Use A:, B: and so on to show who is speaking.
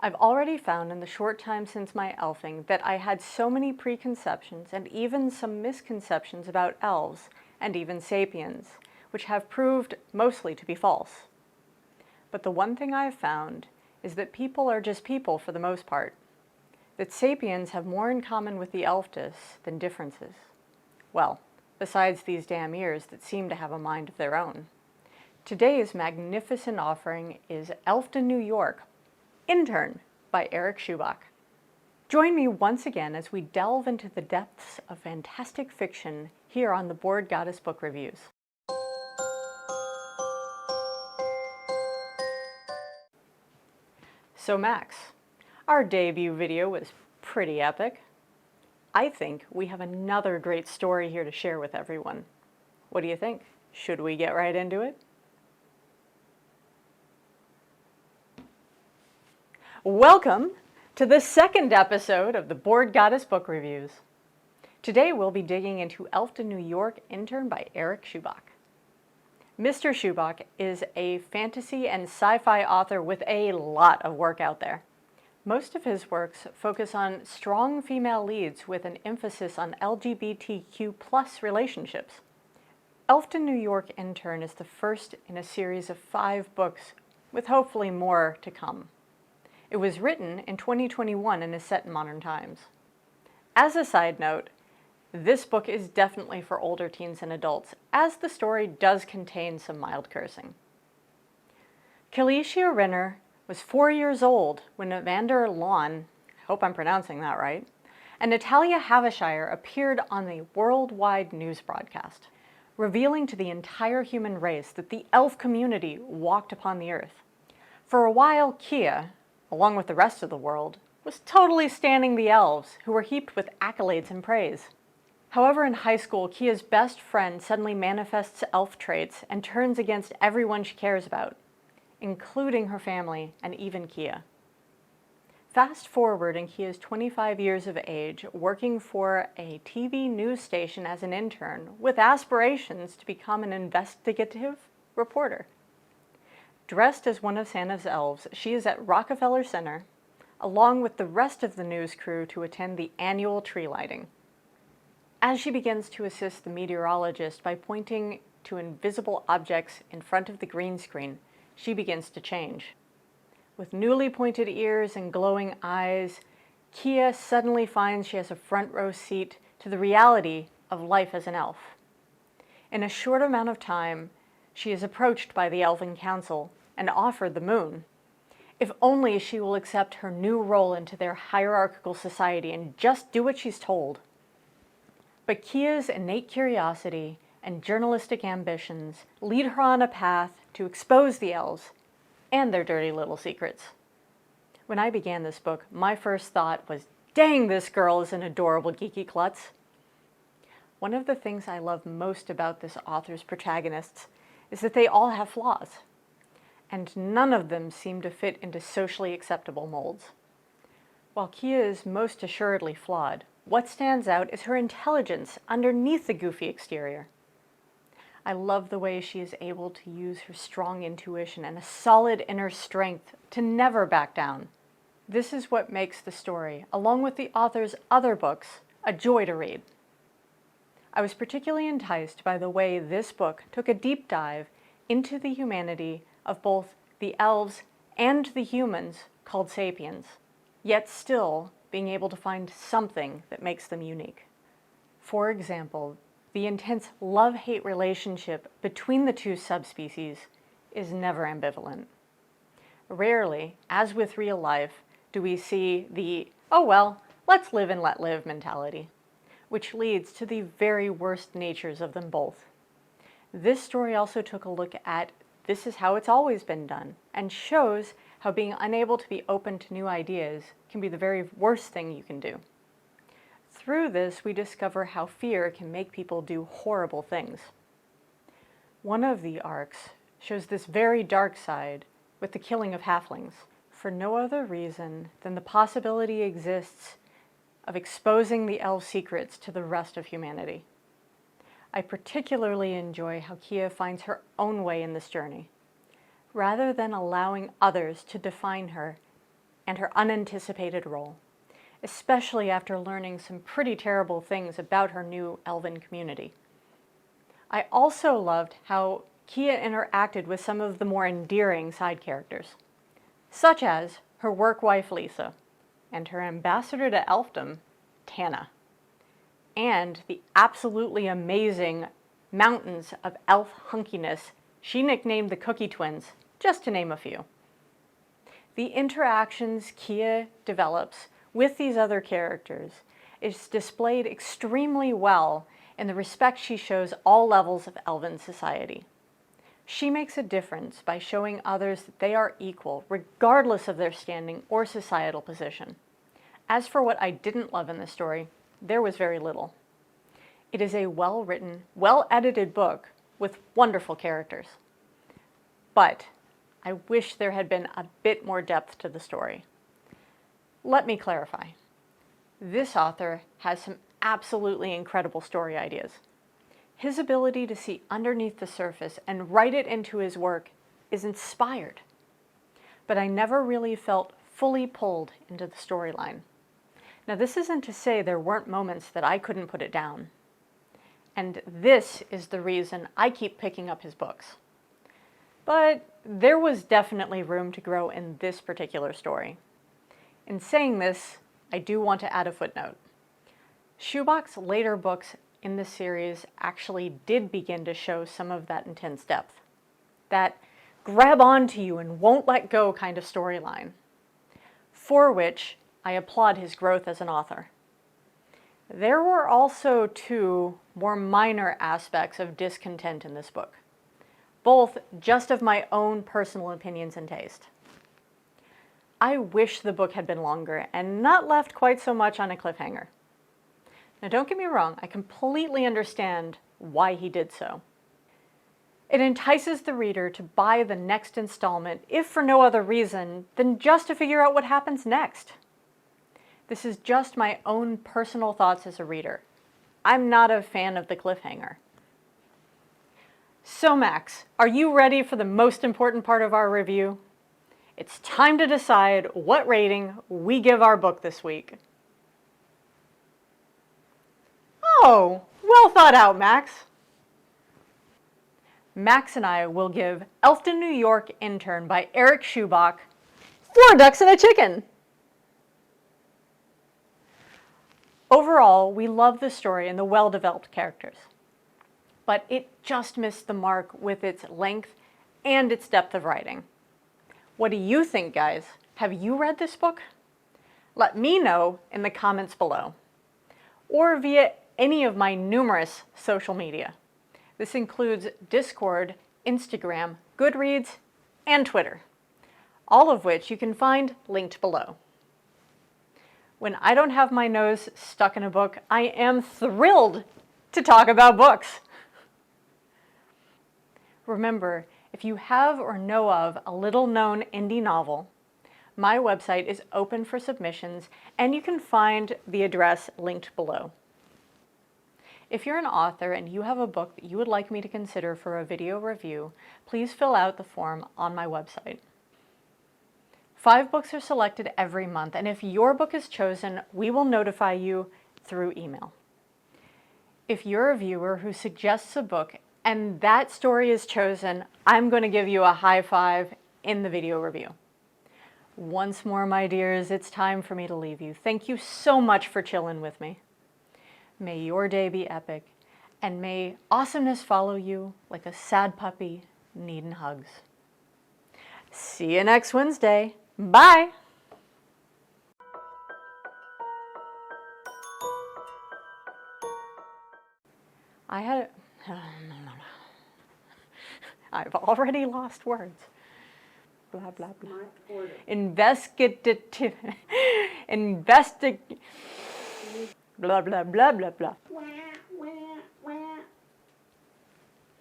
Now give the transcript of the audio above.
A: I've already found in the short time since my elfing that I had so many preconceptions and even some misconceptions about elves and even sapiens, which have proved mostly to be false. But the one thing I've found is that people are just people for the most part, that sapiens have more in common with the elfdus than differences. Well, besides these damn ears that seem to have a mind of their own. Today's magnificent offering is Elfed, New York, Intern by Erik Shubach. Join me once again as we delve into the depths of fantastic fiction here on the Bored Goddess Book Reviews. So Max, our debut video was pretty epic. I think we have another great story here to share with everyone. What do you think? Should we get right into it? Welcome to the second episode of the Bored Goddess Book Reviews. Today we'll be digging into Elfed, New York, Intern by Erik Shubach. Mr. Shubach is a fantasy and sci-fi author with a lot of work out there. Most of his works focus on strong female leads with an emphasis on LGBTQ+ relationships. Elfed, New York, Intern is the first in a series of 5 books, with hopefully more to come. It was written in 2021 and is set in modern times. As a side note, this book is definitely for older teens and adults, as the story does contain some mild cursing. Kalicia Renner was 4 years old when Evander Lawn, I hope I'm pronouncing that right, and Natalia Havishire appeared on the worldwide news broadcast, revealing to the entire human race that the elf community walked upon the earth. For a while, Kia, along with the rest of the world, was totally standing the elves, who were heaped with accolades and praise. However, in high school, Kia's best friend suddenly manifests elf traits and turns against everyone she cares about, including her family and even Kia. Fast forward, and Kia's 25 years of age, working for a TV news station as an intern, with aspirations to become an investigative reporter. Dressed as one of Santa's elves, she is at Rockefeller Center, along with the rest of the news crew, to attend the annual tree lighting. As she begins to assist the meteorologist by pointing to invisible objects in front of the green screen, she begins to change. With newly pointed ears and glowing eyes, Kia suddenly finds she has a front row seat to the reality of life as an elf. In a short amount of time, she is approached by the Elven Council and offered the moon, if only she will accept her new role into their hierarchical society and just do what she's told. But Kia's innate curiosity and journalistic ambitions lead her on a path to expose the elves and their dirty little secrets. When I began this book, my first thought was, dang, this girl is an adorable geeky klutz. One of the things I love most about this author's protagonists is that they all have flaws, and none of them seem to fit into socially acceptable molds. While Kia is most assuredly flawed, what stands out is her intelligence underneath the goofy exterior. I love the way she is able to use her strong intuition and a solid inner strength to never back down. This is what makes the story, along with the author's other books, a joy to read. I was particularly enticed by the way this book took a deep dive into the humanity of both the elves and the humans called sapiens, yet still being able to find something that makes them unique. For example, the intense love-hate relationship between the two subspecies is never ambivalent. Rarely, as with real life, do we see the, oh well, let's live and let live mentality, which leads to the very worst natures of them both. This story also took a look at this is how it's always been done, and shows how being unable to be open to new ideas can be the very worst thing you can do. Through this, we discover how fear can make people do horrible things. One of the arcs shows this very dark side with the killing of halflings, for no other reason than the possibility exists of exposing the elf secrets to the rest of humanity. I particularly enjoy how Kia finds her own way in this journey. Rather than allowing others to define her, and her unanticipated role, especially after learning some pretty terrible things about her new elven community. I also loved how Kia interacted with some of the more endearing side characters, such as her work wife Lisa, and her ambassador to elfdom, Tana, and the absolutely amazing mountains of elf hunkiness she nicknamed the Cookie Twins, just to name a few. The interactions Kia develops with these other characters is displayed extremely well in the respect she shows all levels of elven society. She makes a difference by showing others that they are equal, regardless of their standing or societal position. As for what I didn't love in this story, there was very little. It is a well-written, well-edited book with wonderful characters. But I wish there had been a bit more depth to the story. Let me clarify. This author has some absolutely incredible story ideas. His ability to see underneath the surface and write it into his work is inspired. But I never really felt fully pulled into the storyline. Now, this isn't to say there weren't moments that I couldn't put it down. And this is the reason I keep picking up his books. But there was definitely room to grow in this particular story. In saying this, I do want to add a footnote. Shubach's later books in this series actually did begin to show some of that intense depth. That grab onto you and won't let go kind of storyline, for which I applaud his growth as an author. There were also two more minor aspects of discontent in this book, both just of my own personal opinions and taste. I wish the book had been longer and not left quite so much on a cliffhanger. Now, don't get me wrong, I completely understand why he did so. It entices the reader to buy the next installment, if for no other reason than just to figure out what happens next. This is just my own personal thoughts as a reader. I'm not a fan of the cliffhanger. So Max, are you ready for the most important part of our review? It's time to decide what rating we give our book this week. Oh, well thought out, Max. Max and I will give Elfton, New York Intern by Erik Shubach 4 ducks and a chicken. Overall, we love the story and the well-developed characters, but it just missed the mark with its length and its depth of writing. What do you think, guys? Have you read this book? Let me know in the comments below, or via any of my numerous social media. This includes Discord, Instagram, Goodreads, and Twitter, all of which you can find linked below. When I don't have my nose stuck in a book, I am thrilled to talk about books. Remember, if you have or know of a little-known indie novel, my website is open for submissions, and you can find the address linked below. If you're an author and you have a book that you would like me to consider for a video review, please fill out the form on my website. 5 books are selected every month, and if your book is chosen, we will notify you through email. If you're a viewer who suggests a book and that story is chosen, I'm going to give you a high five in the video review. Once more, my dears, it's time for me to leave you. Thank you so much for chilling with me. May your day be epic, and may awesomeness follow you like a sad puppy needing hugs. See you next Wednesday. Bye! I've already lost words. Blah, blah, blah. Blah, blah, blah, blah, blah.